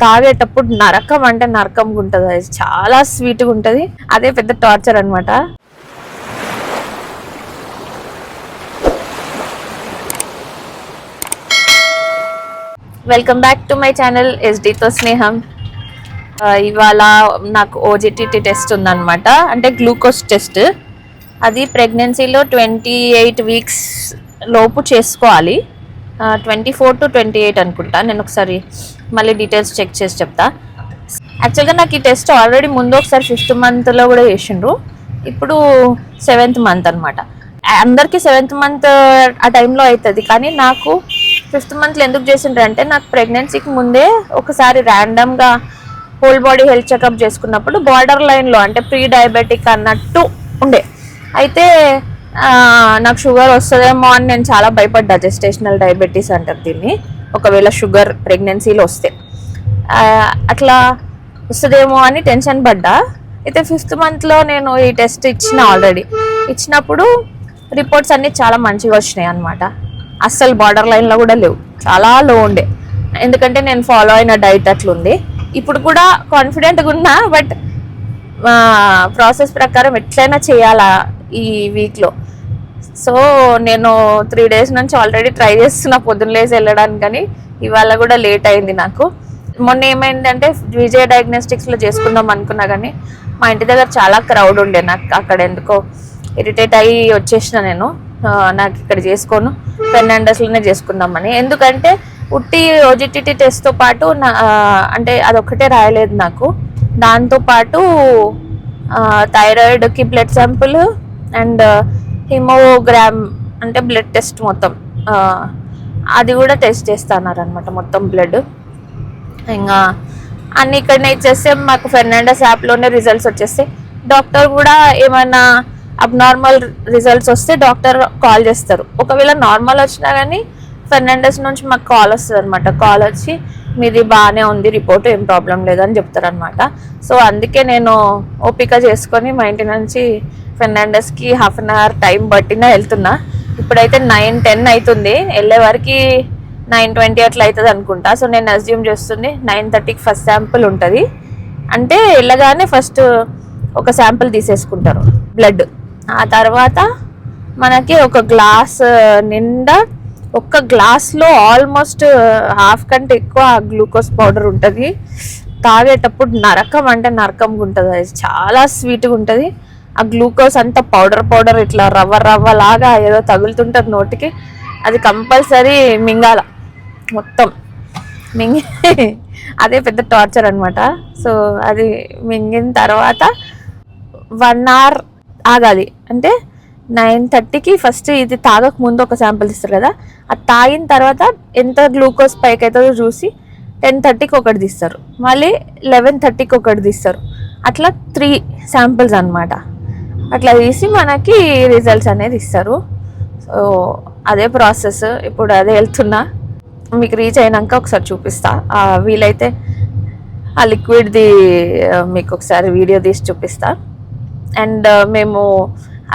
తాగేటప్పుడు నరకం అంటే నరకంగా ఉంటుంది, అది చాలా స్వీట్గా ఉంటుంది. అదే పెద్ద టార్చర్ అనమాట. Welcome back to my channel ఎస్డితో స్నేహం. ఇవాళ నాకు ఓజిటిటీ టెస్ట్ ఉందన్నమాట, అంటే గ్లూకోజ్ టెస్ట్. అది ప్రెగ్నెన్సీలో 28 వీక్స్ లోపు చేసుకోవాలి. 24 to 28 అనుకుంటా. నేను ఒకసారి మళ్ళీ డీటెయిల్స్ చెక్ చేసి చెప్తా. యాక్చువల్గా నాకు ఈ టెస్ట్ ఆల్రెడీ ముందు ఒకసారి 5th మంత్లో కూడా చేసిండ్రు, ఇప్పుడు 7th మంత్ అనమాట. అందరికీ 7th మంత్ ఆ టైంలో అవుతుంది, కానీ నాకు 5th మంత్లో ఎందుకు చేసిండ్రు అంటే, నాకు ప్రెగ్నెన్సీకి ముందే ఒకసారి ర్యాండమ్గా హోల్ బాడీ హెల్త్ చెకప్ చేసుకున్నప్పుడు బార్డర్ లైన్లో, అంటే ప్రీ డయాబెటిక్ అన్నట్టు ఉండే. అయితే నాకు షుగర్ వస్తుందేమో అని నేను చాలా భయపడ్డా. జెస్టేషనల్ డయాబెటీస్ అంటారు దీన్ని, ఒకవేళ షుగర్ ప్రెగ్నెన్సీలో వస్తే అట్లా వస్తుందేమో అని టెన్షన్ పడ్డా. అయితే 5th మంత్లో నేను ఈ టెస్ట్ ఆల్రెడీ ఇచ్చినప్పుడు రిపోర్ట్స్ అన్నీ చాలా మంచిగా వచ్చినాయి అనమాట. అస్సలు బార్డర్ లైన్లో కూడా లేవు, చాలా లో ఉండే. ఎందుకంటే నేను ఫాలో అయిన డైట్ అట్లుంది. ఇప్పుడు కూడా కాన్ఫిడెంట్గా ఉన్నా, బట్ ప్రాసెస్ ప్రకారం ఎట్లయినా చేయాలా ఈ వీక్లో. సో నేను 3 days నుంచి ఆల్రెడీ ట్రై చేస్తున్నా పొద్దున్న లేసి వెళ్ళడానికి, కానీ ఇవాళ కూడా లేట్ అయింది నాకు. మొన్న ఏమైందంటే విజయ డయాగ్నోస్టిక్స్లో చేసుకుందాం అనుకున్నా, కానీ మా ఇంటి దగ్గర చాలా క్రౌడ్ ఉండే. నాకు అక్కడ ఎందుకో ఇరిటేట్ అయ్యి వచ్చేసిన నేను. నాకు ఇక్కడ చేసుకోను, ఫెర్నాండస్లోనే చేసుకుందామని. ఎందుకంటే ఉట్టి ఓజిటిటీ టెస్ట్తో పాటు అంటే అదొక్కటే రాయలేదు నాకు, దాంతోపాటు థైరాయిడ్కి బ్లడ్ శాంపుల్ అండ్ హిమోగ్రామ్ అంటే బ్లడ్ టెస్ట్ మొత్తం అది కూడా టెస్ట్ చేస్తున్నారు మొత్తం బ్లడ్. ఇంకా అన్ని ఇక్కడనే ఇచ్చేస్తే మాకు ఫెర్నాండస్ యాప్లోనే రిజల్ట్స్ వచ్చేస్తాయి. డాక్టర్ కూడా ఏమైనా అబ్నార్మల్ రిజల్ట్స్ వస్తే డాక్టర్ కాల్ చేస్తారు. ఒకవేళ నార్మల్ వచ్చినా కానీ ఫెర్నాండస్ నుంచి మాకు కాల్ వస్తుంది అనమాట. కాల్ వచ్చి మీది బాగానే ఉంది రిపోర్ట్, ఏం ప్రాబ్లం లేదని చెప్తారనమాట. సో అందుకే నేను ఓపిక చేసుకొని మా ఇంటి నుంచి ఫెర్నాండస్కి 1/2 hour టైం పట్టినా వెళ్తున్నా. ఇప్పుడైతే 9:10 అవుతుంది, వెళ్ళే వరకు 9:20 అట్లా అవుతుంది అనుకుంటా. సో నేను అజ్యూమ్ చేస్తుంది 9:30కి ఫస్ట్ శాంపుల్ ఉంటుంది. అంటే వెళ్ళగానే ఫస్ట్ ఒక శాంపుల్ తీసేసుకుంటారు బ్లడ్. ఆ తర్వాత మనకి ఒక గ్లాస్ నిండా, ఒక్క గ్లాస్లో ఆల్మోస్ట్ 1/2 కంటే ఎక్కువ గ్లూకోజ్ పౌడర్ ఉంటుంది. తాగేటప్పుడు నరకం అంటే నరకంగా ఉంటుంది, అది చాలా స్వీట్గా ఉంటుంది. ఆ గ్లూకోజ్ అంతా పౌడర్ ఇట్లా రవ్వ లాగా ఏదో తగులుతుంటుంది నోటికి. అది కంపల్సరీ మింగాల, మొత్తం మింగి అదే పెద్ద టార్చర్ అనమాట. సో అది మింగిన తర్వాత 1 hour ఆగాలి. అంటే 9:30కి ఫస్ట్ ఇది తాగక ముందు ఒక శాంపుల్ ఇస్తారు కదా, అది తాగిన తర్వాత ఎంత గ్లూకోజ్ పైకి అవుతుందో చూసి 10:30కి ఒకటి తీస్తారు, మళ్ళీ 11:30కి ఒకటి తీస్తారు. అట్లా 3 శాంపుల్స్ అనమాట. అట్లా తీసి మనకి రిజల్ట్స్ అనేది ఇస్తారు. సో అదే ప్రాసెస్. ఇప్పుడు అదే వెళ్తున్నా, మీకు రీచ్ అయినాక ఒకసారి చూపిస్తా. వీలైతే ఆ లిక్విడ్ది మీకు ఒకసారి వీడియో తీసి చూపిస్తా. అండ్ మేము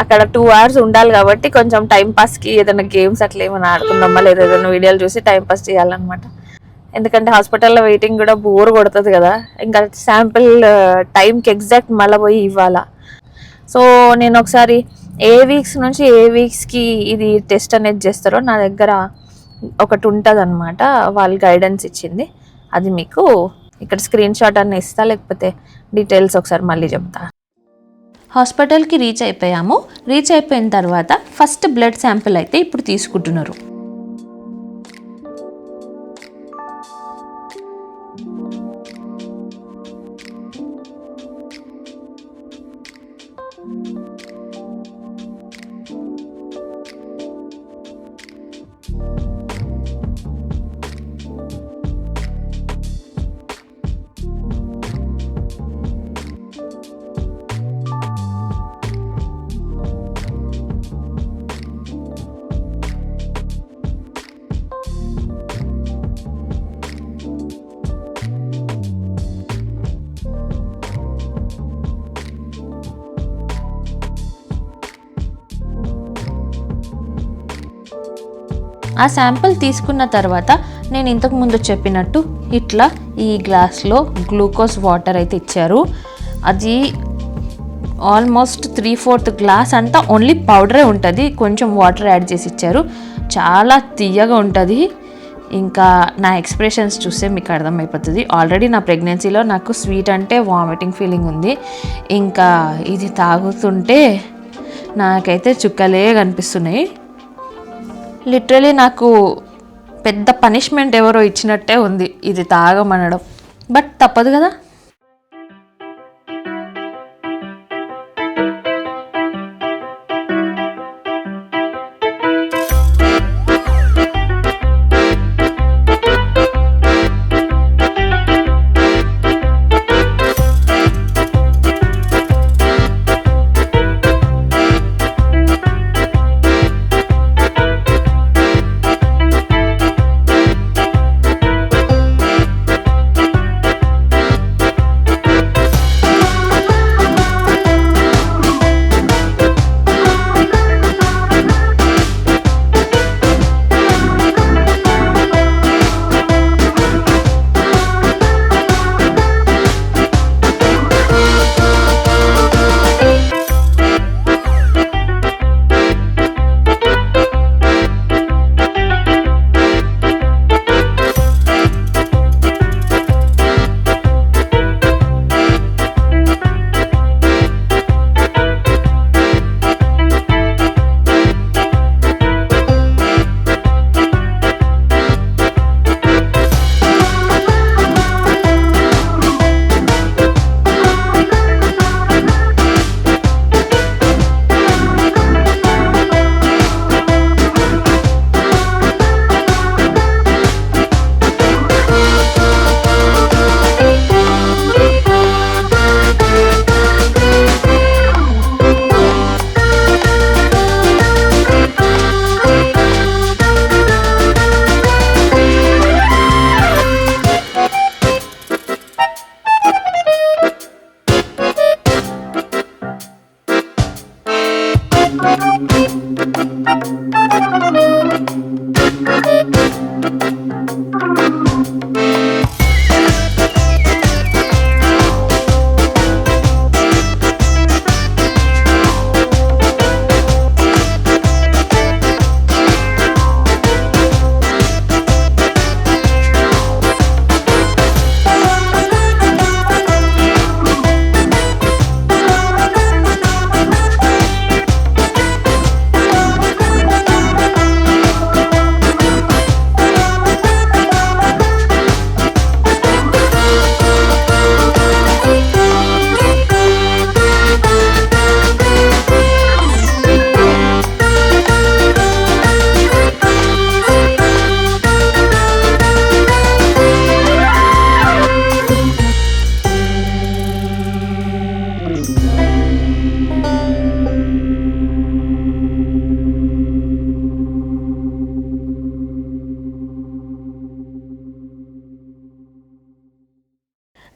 అక్కడ 2 hours ఉండాలి కాబట్టి కొంచెం టైంపాస్కి ఏదైనా గేమ్స్ అట్లా ఏమైనా ఆడుకుందామా, లేదా ఏదైనా వీడియోలు చూసి టైంపాస్ చేయాలన్నమాట. ఎందుకంటే హాస్పిటల్లో వెయిటింగ్ కూడా బోర్ కొడుతుంది కదా. ఇంకా శాంపిల్ టైంకి ఎగ్జాక్ట్ మళ్ళీ పోయి ఇవ్వాలా. సో నేను ఒకసారి ఏ వీక్స్ నుంచి ఏ వీక్స్కి ఇది టెస్ట్ అనేది చేస్తారో నా దగ్గర ఒకటి ఉంటుంది అనమాట, వాళ్ళు గైడెన్స్ ఇచ్చింది. అది మీకు ఇక్కడ స్క్రీన్ షాట్ అన్న ఇస్తా, లేకపోతే డీటెయిల్స్ ఒకసారి మళ్ళీ చెప్తా. హాస్పిటల్కి రీచ్ అయిపోయాము. రీచ్ అయిపోయిన తర్వాత ఫస్ట్ బ్లడ్ శాంపిల్ అయితే ఇప్పుడు తీసుకుంటున్నారు. ఆ శాంపిల్ తీసుకున్న తర్వాత నేను ఇంతకు ముందు చెప్పినట్టు ఇట్లా ఈ గ్లాస్లో గ్లూకోజ్ వాటర్ అయితే ఇచ్చారు. అది ఆల్మోస్ట్ 3/4 గ్లాస్ అంతా ఓన్లీ పౌడరే ఉంటుంది, కొంచెం వాటర్ యాడ్ చేసి ఇచ్చారు. చాలా తియ్యగా ఉంటుంది. ఇంకా నా ఎక్స్ప్రెషన్స్ చూస్తే మీకు అర్థమైపోతుంది. ఆల్రెడీ నా ప్రెగ్నెన్సీలో నాకు స్వీట్ అంటే వామిటింగ్ ఫీలింగ్ ఉంది. ఇంకా ఇది తాగుతుంటే నాకైతే చుక్కలే కనిపిస్తున్నాయి. లిటరలీ నాకు పెద్ద పనిష్మెంట్ ఎవరో ఇచ్చినట్టే ఉంది ఇది తాగమనడం. బట్ తప్పదు కదా.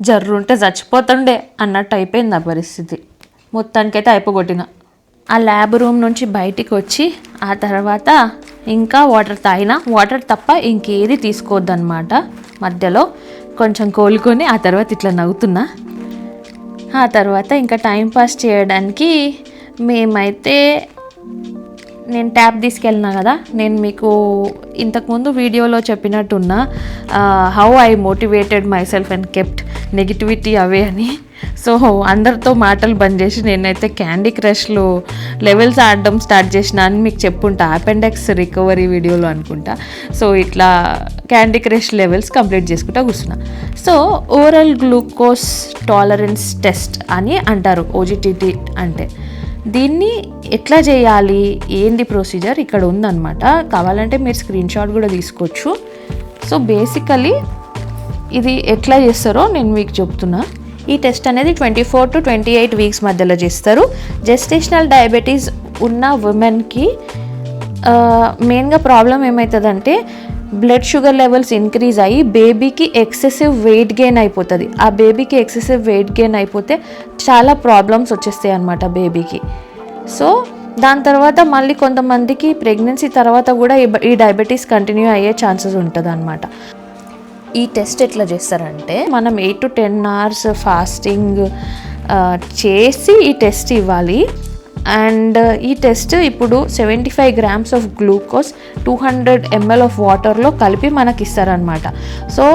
జర్రుంటే చచ్చిపోతుండే అన్నట్టు అయిపోయింది ఆ పరిస్థితి. మొత్తానికైతే అయిపోగొట్టిన. ఆ ల్యాబ్ రూమ్ నుంచి బయటికి వచ్చి ఆ తర్వాత ఇంకా వాటర్ తాగిన. వాటర్ తప్ప ఇంకేది తీసుకోవద్దన్నమాట. మధ్యలో కొంచెం కోలుకొని ఆ తర్వాత ఇట్లా నవ్వుతున్నా. ఆ తర్వాత ఇంకా టైంపాస్ చేయడానికి మేమైతే నేను ట్యాబ్ తీసుకెళ్ళినా కదా, నేను మీకు ఇంతకుముందు వీడియోలో చెప్పినట్టున్నా how I motivated myself and kept negativity away అని. సో అందరితో మాటలు బంద్ చేసి నేనైతే క్యాండీ క్రష్లో లెవెల్స్ ఆడడం స్టార్ట్ చేసిన అని మీకు చెప్పుంటా, అపెండెక్స్ రికవరీ వీడియోలో అనుకుంటా. సో ఇట్లా క్యాండీ క్రష్ లెవెల్స్ కంప్లీట్ చేసుకుంటా కూర్చున్నా. So oral glucose tolerance test అని అంటారు ఓజిటిటీ అంటే. దీన్ని ఎట్లా చేయాలి, ఏంది ప్రొసీజర్ ఇక్కడ ఉందన్నమాట. కావాలంటే మీరు స్క్రీన్ షాట్ కూడా తీసుకోవచ్చు. సో బేసికలీ ఇది ఎట్లా చేస్తారో నేను మీకు చెప్తున్నా. ఈ టెస్ట్ అనేది 24 to 28 వీక్స్ మధ్యలో చేస్తారు. జెస్టేషనల్ డయాబెటీస్ ఉన్న ఉమెన్కి మెయిన్గా ప్రాబ్లం ఏమవుతుందంటే బ్లడ్ షుగర్ లెవెల్స్ ఇంక్రీజ్ అయ్యి బేబీకి ఎక్సెసివ్ వెయిట్ గెయిన్ అయిపోతుంది. ఆ బేబీకి ఎక్సెసివ్ వెయిట్ గెయిన్ అయిపోతే చాలా ప్రాబ్లమ్స్ వచ్చేస్తాయి అన్నమాట బేబీకి. సో దాని తర్వాత మళ్ళీ కొంతమందికి ప్రెగ్నెన్సీ తర్వాత కూడా ఈ డయాబెటీస్ కంటిన్యూ అయ్యే ఛాన్సెస్ ఉంటుంది అన్నమాట. ఈ టెస్ట్ ఎట్లా చేస్తారంటే మనం 8 to 10 hours ఫాస్టింగ్ చేసి ఈ టెస్ట్ ఇవ్వాలి. అండ్ ఈ టెస్ట్ ఇప్పుడు 75 grams of glucose 200 ml of వాటర్లో కలిపి మనకి ఇస్తారనమాట. సో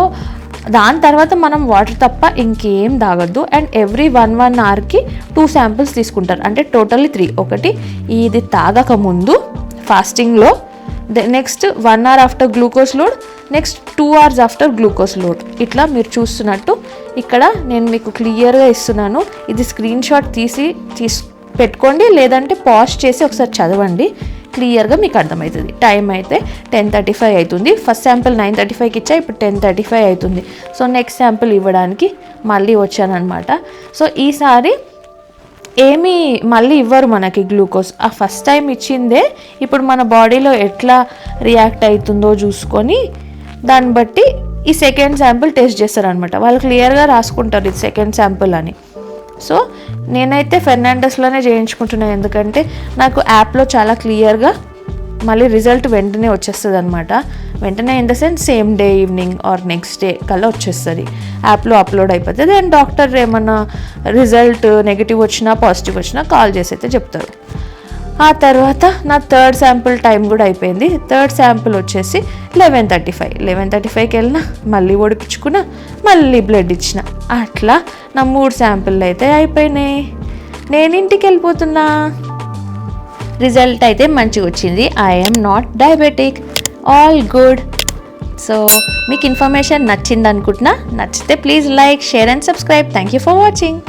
దాని తర్వాత మనం వాటర్ తప్ప ఇంకేం తాగొద్దు. అండ్ ఎవ్రీ 1 hourకి 2 samples తీసుకుంటారు, అంటే టోటల్లీ 3. ఒకటి ఇది తాగక ముందు ఫాస్టింగ్లో, next 1 hour after glucose load, next 2 hours after glucose load. ఇట్లా మీరు చూస్తున్నట్టు ఇక్కడ నేను మీకు క్లియర్గా ఇస్తున్నాను. ఇది స్క్రీన్ షాట్ తీసి పెట్టుకోండి, లేదంటే పాజ్ చేసి ఒకసారి చదవండి, క్లియర్గా మీకు అర్థమవుతుంది. టైం అయితే 10:35 అవుతుంది. ఫస్ట్ శాంపిల్ 9:35కి ఇచ్చా, ఇప్పుడు 10:35 అవుతుంది. సో నెక్స్ట్ శాంపిల్ ఇవ్వడానికి మళ్ళీ వచ్చానమాట. సో ఈసారి ఏమీ మళ్ళీ ఇవ్వరు మనకి గ్లూకోజ్. ఆ ఫస్ట్ టైం ఇచ్చిందే ఇప్పుడు మన బాడీలో ఎట్లా రియాక్ట్ అవుతుందో చూసుకొని దాన్ని బట్టి ఈ సెకండ్ శాంపిల్ టెస్ట్ చేస్తారనమాట. వాళ్ళు క్లియర్గా రాసుకుంటారు ఇది సెకండ్ శాంపిల్ అని. సో నేనైతే ఫెర్నాండస్లోనే చేయించుకుంటున్నాను, ఎందుకంటే నాకు యాప్లో చాలా క్లియర్గా మళ్ళీ రిజల్ట్ వెంటనే వచ్చేస్తుంది అనమాట. వెంటనే in the sense same day evening or next day కల్లా వచ్చేస్తుంది, యాప్లో అప్లోడ్ అయిపోతుంది. అండ్ డాక్టర్ ఏమన్నా రిజల్ట్ నెగిటివ్ వచ్చినా పాజిటివ్ వచ్చినా కాల్ చేసి అయితే చెప్తారు. ఆ తర్వాత నా థర్డ్ శాంపిల్ టైం కూడా అయిపోయింది. థర్డ్ శాంపిల్ వచ్చేసి 11:35కి వెళ్ళిన, మళ్ళీ ఓడిపించుకున్నా, మళ్ళీ బ్లడ్ ఇచ్చిన. అట్లా నా 3 శాంపిల్ అయితే అయిపోయినాయి. నేను ఇంటికి వెళ్ళిపోతున్నా. రిజల్ట్ అయితే మంచిగా వచ్చింది. I'm not diabetic, all good. So మీకు ఇన్ఫర్మేషన్ నచ్చింది అనుకుంటున్నా. నచ్చితే please like, share and subscribe. Thank you for watching.